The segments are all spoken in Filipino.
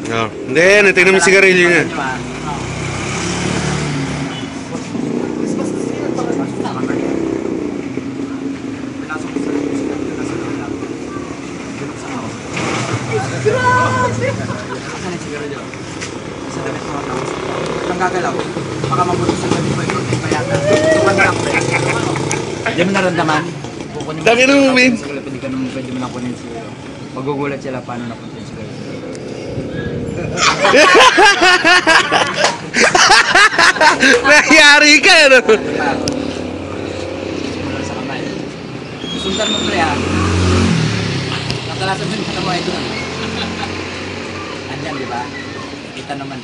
Oh. Hindi, natignan mo yung sigarilyo niya. Ang gagalaw, baka mabuti sa gabi mo ito, kaya hindi mo naramdaman. Dami naman, Win. Pwede ka naman, pwede mo lang kunin siguro. Magugulat sila paano napunta yung siguro. Nangyari ka, ano? Sa kamay. Susundan mo, pre, ha? Nakalasan mo yung kita mo ito. Andyan, di ba? Kita naman.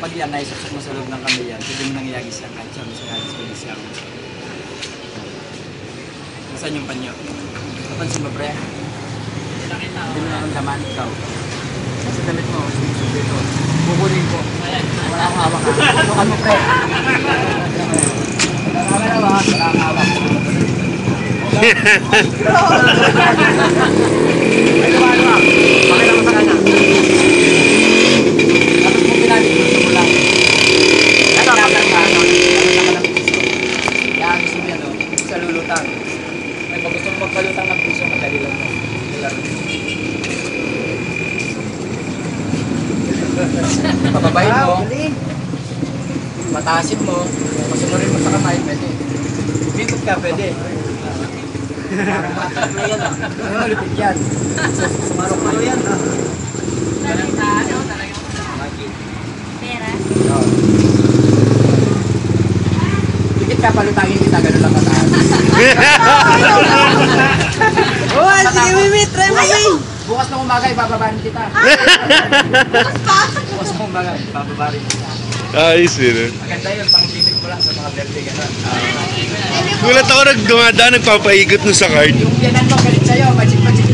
Pag yan, naisasok mo sa loob ng kamay yan, pwede mo nang iagis yan kahit siya mo sa halos pwede siya. Nasaan yung panyo? Napansin mo, pre? Hindi mo naramdaman ikaw. Sa damit mo, sumusubli ito. Kukunin ko. Wala akong hawak, ha? Tukan mo, pre. Wala akong hawak. Ay, ano ha? Pakita mo sa kanya. Tapos mo pinalik, gusto mo lang. Ito, kapag ka, kaya gusto mo yan, no? Sa lulutang. Ay, pag gusto mo magpalutang ng puso, madali lang mo. Pababayin mo. Mataasin mo. Pasunurin mo sa kamay, pwede. Bikot ka, pwede. Ayan o. Ayan o, lipit yan. Sumarok-maro yan. Pera? Oo. Dikit ka, palutangin kita, gano'n lang mataas. Oh, sige, Mimi, try mo, Mimi. Bukas ng umaga, ibababarin kita. Bukas pa? Bukas ng umaga, ibababarin kita. Ayos yun. Maganda yun, pang-limit mo lang sa mga birthday, gano'n. Gulat ako nagdumadaan, nagpapaikot nun sa card. Yung biyanan mo, galit sa'yo, magic-magic